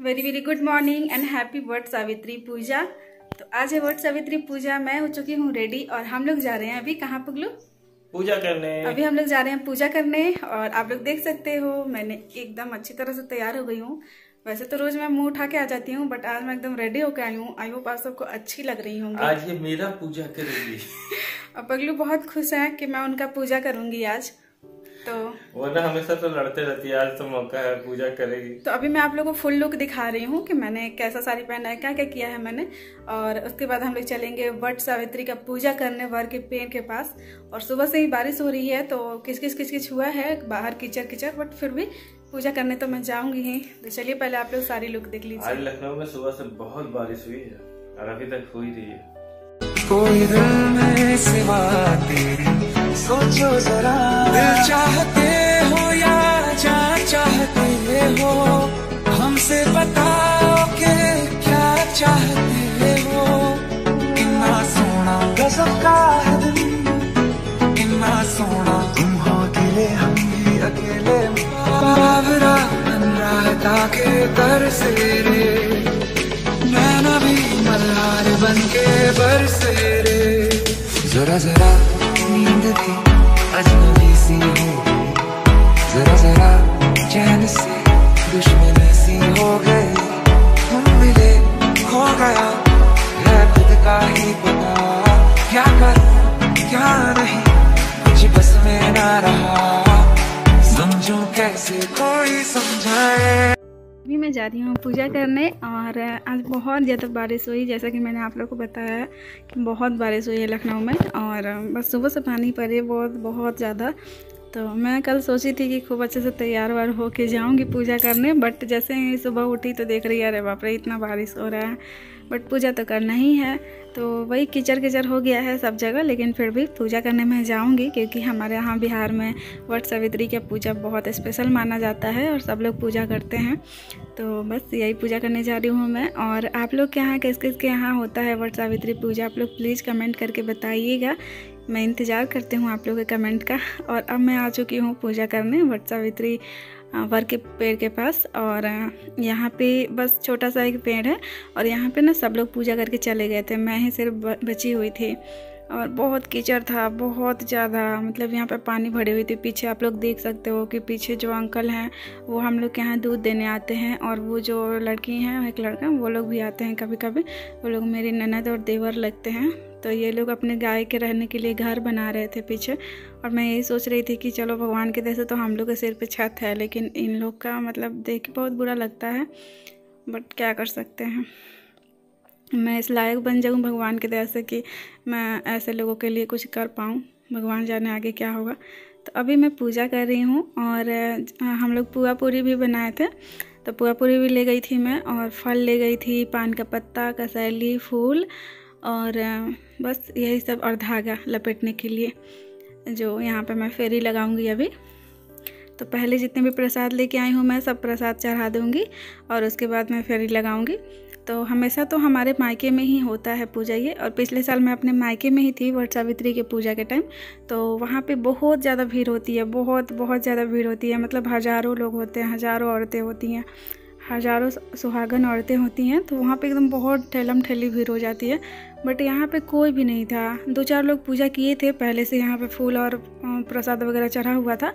Very very good morning and happy Vat Savitri Puja. तो आज है वट सावित्री पूजा। मैं हो चुकी हूँ रेडी और हम लोग जा रहे हैं अभी कहाँ पगलू? पूजा करने। अभी हम लोग जा रहे हैं पूजा करने और आप लोग देख सकते हो मैं एकदम अच्छी तरह से तैयार हो गई हूँ। वैसे तो रोज मैं मुंह उठा के आ जाती हूँ बट आज मैं एकदम रेडी होकर आई हूँ। आई होप आप सबको अच्छी लग रही होंगी। आज ये मेरा पूजा करेगी और पगलू बहुत खुश है कि मैं उनका पूजा करूंगी आज। तो वरना हमेशा तो लड़ते रहती है, आज तो मौका है, पूजा करेगी। तो अभी मैं आप लोगों को फुल लुक दिखा रही हूँ कि मैंने कैसा साड़ी पहना है, क्या क्या किया है मैंने। और उसके बाद हम लोग चलेंगे वट सावित्री का पूजा करने वर के पेड़ के पास। और सुबह से ही बारिश हो रही है तो किच हुआ है बाहर, कीचड़ बट फिर भी पूजा करने तो मैं जाऊंगी ही। तो चलिए पहले आप लोग सारी लुक देख लीजिए। आज लखनऊ में सुबह से बहुत बारिश हुई है और अभी तक हो ही रही है। कोई दिल में सिवा तेरी सोचो जरा, दिल चाहते हो या जान चाहते हो, हमसे बताओ कि क्या चाहते हो। इतना सोना गजब का है दिन, इतना सोना तुम हो दिले हम भी अकेले, बावरा रहता के दर से रे, मैं भी मल्हार बन के बरसे रे। जरा जरा नींद भी अजनबी सी हो गई, जरा जरा चैन से दुश्मनी सी हो गई। हम मिले खो गया है खुद का ही पता, क्या करूं क्या नहीं कुछ बस में ना रहा, समझूं कैसे कोई समझाए। अभी मैं जा रही हूँ पूजा करने और आज बहुत ज़्यादा बारिश हुई। जैसा कि मैंने आप लोगों को बताया कि बहुत बारिश हुई है लखनऊ में और बस सुबह से पानी पड़े बहुत ज़्यादा। तो मैं कल सोची थी कि खूब अच्छे से तैयार वार हो के जाऊँगी पूजा करने, बट जैसे ही सुबह उठी तो देख रही है अरे बाप रे इतना बारिश हो रहा है, बट पूजा तो करना ही है। तो वही कीचड़ हो गया है सब जगह, लेकिन फिर भी पूजा करने में जाऊंगी क्योंकि हमारे यहाँ बिहार में वट सावित्री का पूजा बहुत स्पेशल माना जाता है और सब लोग पूजा करते हैं। तो बस यही पूजा करने जा रही हूँ मैं। और आप लोग के यहाँ किस के यहाँ होता है वट सावित्री पूजा, आप लोग प्लीज़ कमेंट करके बताइएगा। मैं इंतज़ार करती हूँ आप लोगों के कमेंट का। और अब मैं आ चुकी हूँ पूजा करने वट सावित्री वर के पेड़ के पास। और यहाँ पे बस छोटा सा एक पेड़ है और यहाँ पे ना सब लोग पूजा करके चले गए थे, मैं ही सिर्फ बची हुई थी। और बहुत कीचड़ था बहुत ज़्यादा, मतलब यहाँ पे पानी भरी हुई थी। पीछे आप लोग देख सकते हो कि पीछे जो अंकल हैं वो हम लोग के यहाँ दूध देने आते हैं, और वो जो लड़की हैं एक लड़का वो लोग भी आते हैं कभी कभी। वो लोग मेरी ननद और देवर लगते हैं। तो ये लोग अपने गाय के रहने के लिए घर बना रहे थे पीछे, और मैं यही सोच रही थी कि चलो भगवान के जैसे तो हम लोग के सिर पे छत है, लेकिन इन लोग का मतलब देख के बहुत बुरा लगता है, बट क्या कर सकते हैं। मैं इस लायक बन जाऊँ भगवान के दया से कि मैं ऐसे लोगों के लिए कुछ कर पाऊँ, भगवान जाने आगे क्या होगा। तो अभी मैं पूजा कर रही हूँ और हम लोग पुआ पूरी भी बनाए थे, तो पुआ पूरी भी ले गई थी मैं, और फल ले गई थी, पान का पत्ता, कसैली, फूल और बस यही सब, और धागा लपेटने के लिए जो यहाँ पे मैं फेरी लगाऊंगी अभी। तो पहले जितने भी प्रसाद लेके आई हूँ मैं सब प्रसाद चढ़ा दूँगी और उसके बाद मैं फेरी लगाऊंगी। तो हमेशा तो हमारे मायके में ही होता है पूजा ये, और पिछले साल मैं अपने मायके में ही थी वट सावित्री के पूजा के टाइम। तो वहाँ पे बहुत ज़्यादा भीड़ होती है, बहुत ज़्यादा भीड़ होती है, मतलब हज़ारों लोग होते हैं, हज़ारों औरतें होती हैं, हज़ारों सुहागन औरतें होती हैं। तो वहाँ पे एकदम बहुत ठेलम ठेली भीड़ हो जाती है। बट यहाँ पे कोई भी नहीं था, 2-4 लोग पूजा किए थे पहले से, यहाँ पे फूल और प्रसाद वगैरह चढ़ा हुआ था।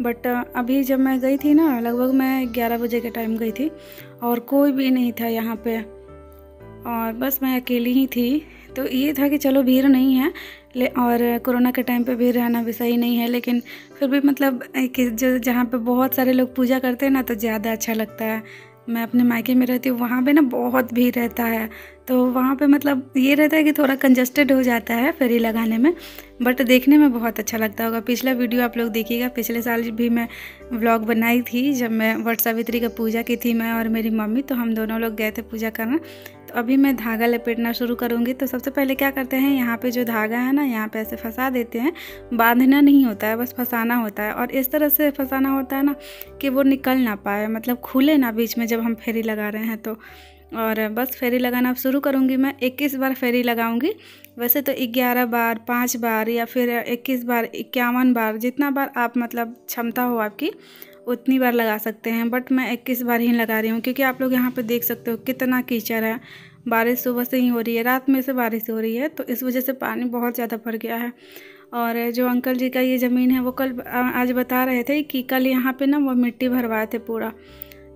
बट अभी जब मैं गई थी ना, लगभग मैं 11 बजे के टाइम गई थी और कोई भी नहीं था यहाँ पे, और बस मैं अकेली ही थी। तो ये था कि चलो भीड़ नहीं है, और कोरोना के टाइम पे भीड़ रहना भी सही नहीं है, लेकिन फिर भी मतलब कि जो जहाँ पे बहुत सारे लोग पूजा करते हैं ना तो ज़्यादा अच्छा लगता है। मैं अपने मायके में रहती हूँ, वहाँ पे ना बहुत भीड़ रहता है, तो वहाँ पे मतलब ये रहता है कि थोड़ा कंजस्टेड हो जाता है फेरी लगाने में, बट देखने में बहुत अच्छा लगता होगा। पिछला वीडियो आप लोग देखिएगा, पिछले साल भी मैं व्लॉग बनाई थी जब मैं वट सावित्री का पूजा की थी, मैं और मेरी मम्मी, तो हम दोनों लोग गए थे पूजा करना। तो अभी मैं धागा लपेटना शुरू करूँगी। तो सबसे पहले क्या करते हैं, यहाँ पे जो धागा है ना यहाँ पे ऐसे फंसा देते हैं, बांधना नहीं होता है, बस फंसाना होता है, और इस तरह से फंसाना होता है ना कि वो निकल ना पाए, मतलब खुले ना बीच में जब हम फेरी लगा रहे हैं तो। और बस फेरी लगाना अब शुरू करूँगी मैं। 21 बार फेरी लगाऊँगी, वैसे तो 11 बार, 5 बार या फिर 21 बार, 51 बार, जितना बार आप मतलब क्षमता हो आपकी उतनी बार लगा सकते हैं, बट मैं 21 बार ही लगा रही हूँ क्योंकि आप लोग यहाँ पे देख सकते हो कितना कीचड़ है। बारिश सुबह से ही हो रही है, रात में से बारिश हो रही है, तो इस वजह से पानी बहुत ज़्यादा भर गया है। और जो अंकल जी का ये ज़मीन है वो कल आज बता रहे थे कि कल यहाँ पे ना वो मिट्टी भरवाए थे पूरा,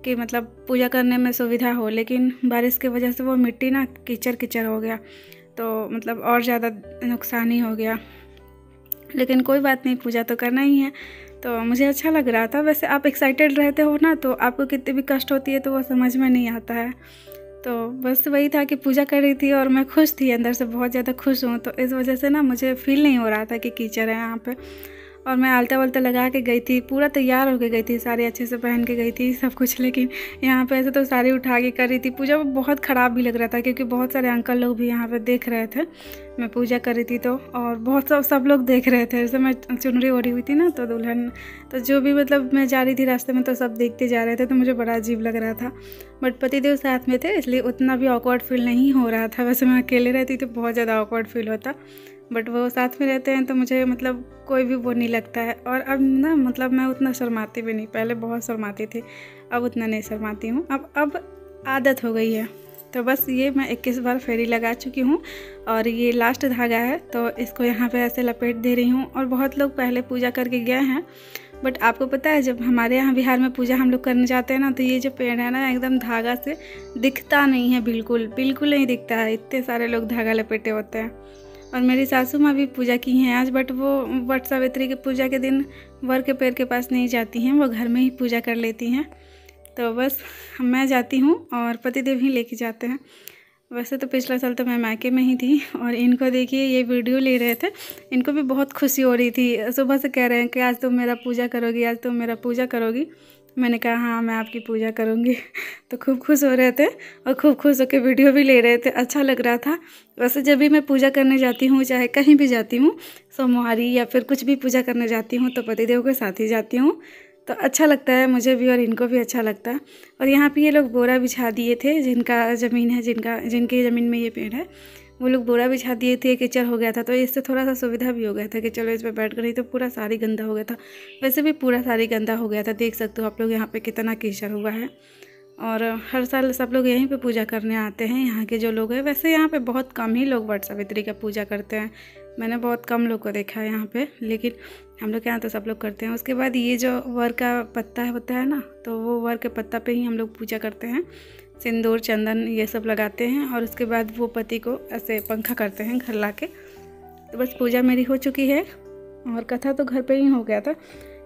कि मतलब पूजा करने में सुविधा हो, लेकिन बारिश की वजह से वो मिट्टी ना कीचड़ कीचड़ हो गया, तो मतलब और ज़्यादा नुकसान ही हो गया। लेकिन कोई बात नहीं, पूजा तो करना ही है। तो मुझे अच्छा लग रहा था। वैसे आप एक्साइटेड रहते हो ना, तो आपको कितनी भी कष्ट होती है तो वो समझ में नहीं आता है। तो बस वही था कि पूजा कर रही थी और मैं खुश थी, अंदर से बहुत ज़्यादा खुश हूँ। तो इस वजह से ना मुझे फील नहीं हो रहा था कि कीचड़ है यहाँ पे। और मैं आलता वलता लगा के गई थी, पूरा तैयार होके गई थी, साड़ी अच्छे से पहन के गई थी सब कुछ। लेकिन यहाँ पे ऐसे तो साड़ी उठा के कर रही थी पूजा, बहुत ख़राब भी लग रहा था क्योंकि बहुत सारे अंकल लोग भी यहाँ पे देख रहे थे मैं पूजा कर रही थी। तो और बहुत सब लोग देख रहे थे। जैसे मैं चुनरी ओढ़ी हुई थी ना, तो दुल्हन, तो जो भी मतलब मैं जा रही थी रास्ते में तो सब देखते जा रहे थे, तो मुझे बड़ा अजीब लग रहा था। बट पतिदेव साथ में थे इसलिए उतना भी ऑकवर्ड फील नहीं हो रहा था। वैसे मैं अकेले रहती तो बहुत ज़्यादा ऑकवर्ड फील होता, बट वो साथ में रहते हैं तो मुझे मतलब कोई भी वो नहीं लगता है। और अब ना मतलब मैं उतना शर्माती भी नहीं, पहले बहुत शर्माती थी, अब उतना नहीं शर्माती हूँ। अब आदत हो गई है। तो बस ये मैं 21 बार फेरी लगा चुकी हूँ और ये लास्ट धागा है, तो इसको यहाँ पे ऐसे लपेट दे रही हूँ। और बहुत लोग पहले पूजा करके गए हैं, बट आपको पता है जब हमारे यहाँ बिहार में पूजा हम लोग करने जाते हैं ना, तो ये जो पेड़ है ना एकदम धागा से दिखता नहीं है, बिल्कुल नहीं दिखता है। इतने सारे लोग धागा लपेटे होते हैं। और मेरी सासू माँ भी पूजा की हैं आज, बट वो वट सावित्री के पूजा के दिन वर के पेड़ के पास नहीं जाती हैं, वो घर में ही पूजा कर लेती हैं। तो बस मैं जाती हूँ और पतिदेव ही लेके जाते हैं। वैसे तो पिछला साल तो मैं मायके में ही थी। और इनको देखिए ये वीडियो ले रहे थे, इनको भी बहुत खुशी हो रही थी। सुबह से कह रहे हैं कि आज तुम मेरा पूजा करोगी, आज तुम मेरा पूजा करोगी। मैंने कहा हाँ मैं आपकी पूजा करूँगी। तो खूब खुश हो रहे थे और खूब खुश होकर वीडियो भी ले रहे थे, अच्छा लग रहा था। वैसे जब भी मैं पूजा करने जाती हूँ, चाहे कहीं भी जाती हूँ, सोमवारी या फिर कुछ भी पूजा करने जाती हूँ, तो पतिदेव के साथ ही जाती हूँ। तो अच्छा लगता है मुझे भी और इनको भी अच्छा लगता है। और यहाँ पे ये लोग बोरा बिछा दिए थे, जिनका ज़मीन है, जिनकी ज़मीन में ये पेड़ है, वो लोग बोरा बिछा दिए थे। कीचड़ हो गया था तो इससे थोड़ा सा सुविधा भी हो गया था कि चलो इस पर बैठ कर, नहीं तो पूरा साड़ी गंदा हो गया था। वैसे भी पूरा साड़ी गंदा हो गया था, देख सकते हो आप लोग यहाँ पे कितना कीचड़ हुआ है। और हर साल सब लोग यहीं पे पूजा करने आते हैं, यहाँ के जो लोग हैं। वैसे यहाँ पे बहुत कम ही लोग वट सावित्री का पूजा करते हैं, मैंने बहुत कम लोग को देखा है यहाँ पे, लेकिन हम लोग के यहाँ तो सब लोग करते हैं। उसके बाद ये जो वर का पत्ता होता है ना, तो वो वर के पत्ता पे ही हम लोग पूजा करते हैं, सिंदूर चंदन ये सब लगाते हैं। और उसके बाद वो पति को ऐसे पंखा करते हैं घर ला के। तो बस पूजा मेरी हो चुकी है और कथा तो घर पे ही हो गया था,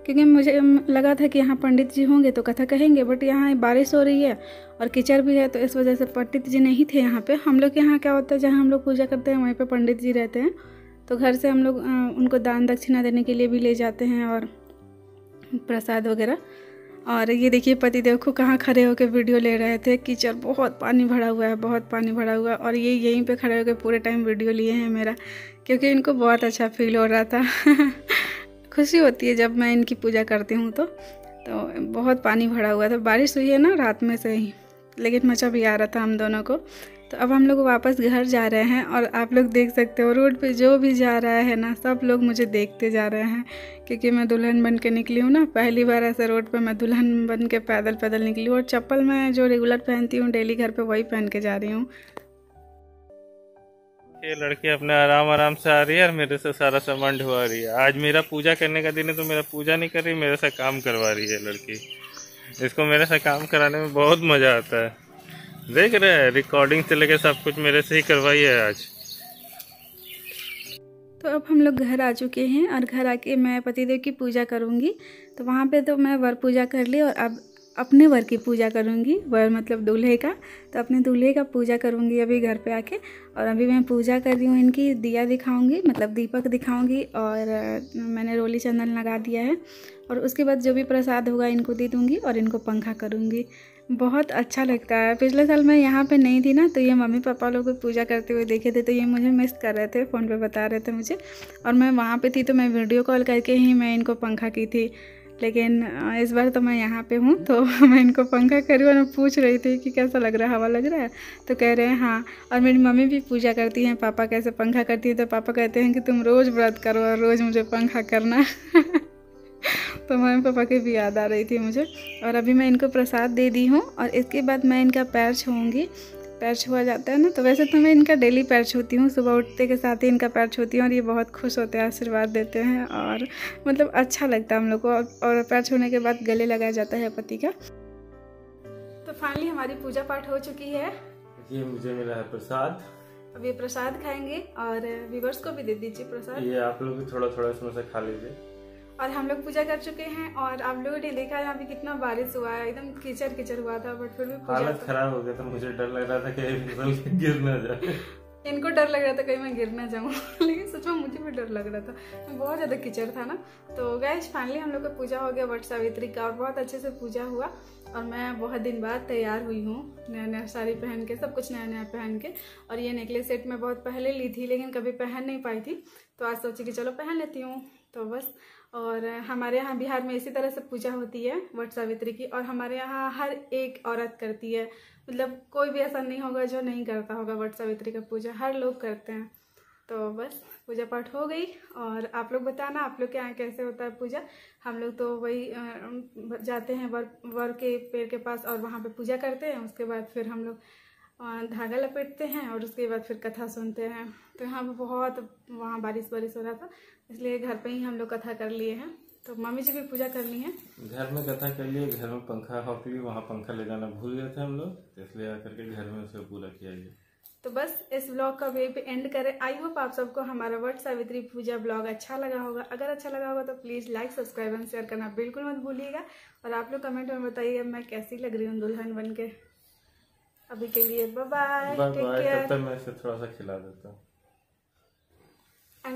क्योंकि मुझे लगा था कि यहाँ पंडित जी होंगे तो कथा कहेंगे, बट यहाँ बारिश हो रही है और कीचड़ भी है, तो इस वजह से पंडित जी नहीं थे यहाँ पे। हम लोग के यहाँ क्या होता है, जहाँ हम लोग पूजा करते हैं वहीं पे पंडित जी रहते हैं, तो घर से हम लोग उनको दान दक्षिणा देने के लिए भी ले जाते हैं और प्रसाद वगैरह। और ये देखिए पतिदेव को कहाँ खड़े होकर वीडियो ले रहे थे, कीचड़ बहुत पानी भरा हुआ है, बहुत पानी भरा हुआ है। और ये यहीं पे खड़े होकर पूरे टाइम वीडियो लिए हैं मेरा, क्योंकि इनको बहुत अच्छा फील हो रहा था। खुशी होती है जब मैं इनकी पूजा करती हूँ तो बहुत पानी भरा हुआ था। बारिश हुई है ना रात में से ही, लेकिन मज़ा भी आ रहा था हम दोनों को। तो अब हम लोग वापस घर जा रहे हैं और आप लोग देख सकते हो रोड पे जो भी जा रहा है ना, सब लोग मुझे देखते जा रहे हैं, क्योंकि मैं दुल्हन बन के निकली हूँ ना। पहली बार ऐसे रोड पे मैं दुल्हन बन के पैदल निकली हूँ। और चप्पल मैं जो रेगुलर पहनती हूँ डेली घर पे, वही पहन के जा रही हूँ। ये लड़की अपने आराम से आ रही है और मेरे से सारा सामान ढुआ रही है। आज मेरा पूजा करने का दिन है तो मेरा पूजा नहीं कर रही, मेरे से काम करवा रही है लड़की। इसको मेरे से काम कराने में बहुत मजा आता है। देख रहे हैं, रिकॉर्डिंग से लेके सब कुछ मेरे से ही करवाई है आज। तो अब हम लोग घर आ चुके हैं और घर आके मैं पतिदेव की पूजा करूँगी। तो वहाँ पे तो मैं वर पूजा कर ली और अब अपने वर की पूजा करूँगी। वर मतलब दूल्हे का, तो अपने दूल्हे का पूजा करूँगी अभी घर पे आके। और अभी मैं पूजा कर रही हूँ, इनकी दिया दिखाऊँगी, मतलब दीपक दिखाऊँगी। और मैंने रोली चंदन लगा दिया है। और उसके बाद जो भी प्रसाद होगा इनको दे दूँगी और इनको पंखा करूँगी। बहुत अच्छा लगता है। पिछले साल मैं यहाँ पे नहीं थी ना, तो ये मम्मी पापा लोग पूजा करते हुए देखे थे, तो ये मुझे मिस कर रहे थे, फ़ोन पे बता रहे थे मुझे। और मैं वहाँ पे थी तो मैं वीडियो कॉल करके ही मैं इनको पंखा की थी। लेकिन इस बार तो मैं यहाँ पे हूँ, तो मैं इनको पंखा करी और मैं पूछ रही थी कि कैसा लग रहा है, हवा लग रहा है? तो कह रहे हैं हाँ। और मेरी मम्मी भी पूजा करती हैं, पापा कैसे पंखा करती है, तो पापा कहते हैं कि तुम रोज़ व्रत करो और रोज़ मुझे पंखा करना। तो मम्मी पापा की भी याद आ रही थी मुझे। और अभी मैं इनको प्रसाद दे दी हूँ और इसके बाद मैं इनका पैर छूँगी। पैर छुआ जाता है ना, तो वैसे तो मैं इनका डेली पैर छूती हूँ, सुबह उठते के साथ ही इनका पैर छूती हूँ और ये बहुत खुश होते हैं, आशीर्वाद देते हैं और मतलब अच्छा लगता है हम लोग को। और पैर छूने के बाद गले लगाया जाता है पति का। तो फाइनली हमारी पूजा पाठ हो चुकी है। ये मुझे मिला है प्रसाद। अब ये प्रसाद खाएंगे और व्यूअर्स को भी दे दीजिए प्रसाद। ये आप लोग भी थोड़ा थोड़ा इसमें से खा लीजिए। और हम लोग पूजा कर चुके हैं और आप लोगों ने देखा यहाँ पे कितना बारिश हुआ है, एकदम कीचड़ कीचड़ हुआ था, बट फिर भी हालत खराब हो गया था। मुझे डर लग रहा था कि गिर ना जाए। इनको डर लग रहा था कहीं मैं गिर ना जाऊँ लेकिन सच में मुझे भी डर लग रहा था, बहुत ज़्यादा कीचड़ था ना। तो गाइस फाइनली हम लोग का पूजा हो गया वट सावित्री का और बहुत अच्छे से पूजा हुआ। और मैं बहुत दिन बाद तैयार हुई हूँ, नया नया साड़ी पहन के, सब कुछ नया नया पहन के। और ये नेकलेस सेट मैं बहुत पहले ली थी लेकिन कभी पहन नहीं पाई थी, तो आज सोची कि चलो पहन लेती हूँ। तो बस, और हमारे यहाँ बिहार में इसी तरह से पूजा होती है वट सावित्री की। और हमारे यहाँ हर एक औरत करती है, मतलब कोई भी ऐसा नहीं होगा जो नहीं करता होगा वट सावित्री का पूजा, हर लोग करते हैं। तो बस पूजा पाठ हो गई। और आप लोग बताना आप लोग के यहाँ कैसे होता है पूजा। हम लोग तो वही जाते हैं वर के पेड़ के पास और वहाँ पे पूजा करते हैं। उसके बाद फिर हम लोग धागा लपेटते हैं और उसके बाद फिर कथा सुनते हैं। तो यहाँ पे बहुत वहाँ बारिश हो रहा था, इसलिए घर पे ही हम लोग कथा कर लिए हैं। तो मम्मी जी भी पूजा कर ली है, घर में कथा कर लिए, घर में पंखा हॉक ली, वहाँ पंखा ले जाना भूल गए थे हम लोग, इसलिए आकर के घर में उसे पूरा किया गया। तो बस इस ब्लॉग का वे पे एंड करें। आई होप आप सबको हमारा वट सावित्री पूजा ब्लॉग अच्छा लगा होगा। अगर अच्छा लगा होगा तो please like subscribe and share करना बिल्कुल मत भूलिएगा। और आप लोग कमेंट में बताइए मैं कैसी लग रही हूँ दुल्हन बन के। अभी के लिए बाय बाय, टेक केयर। तब तक मैं इसे थोड़ा सा खिला देता हूँ।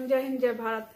जय हिंद, जय भारत।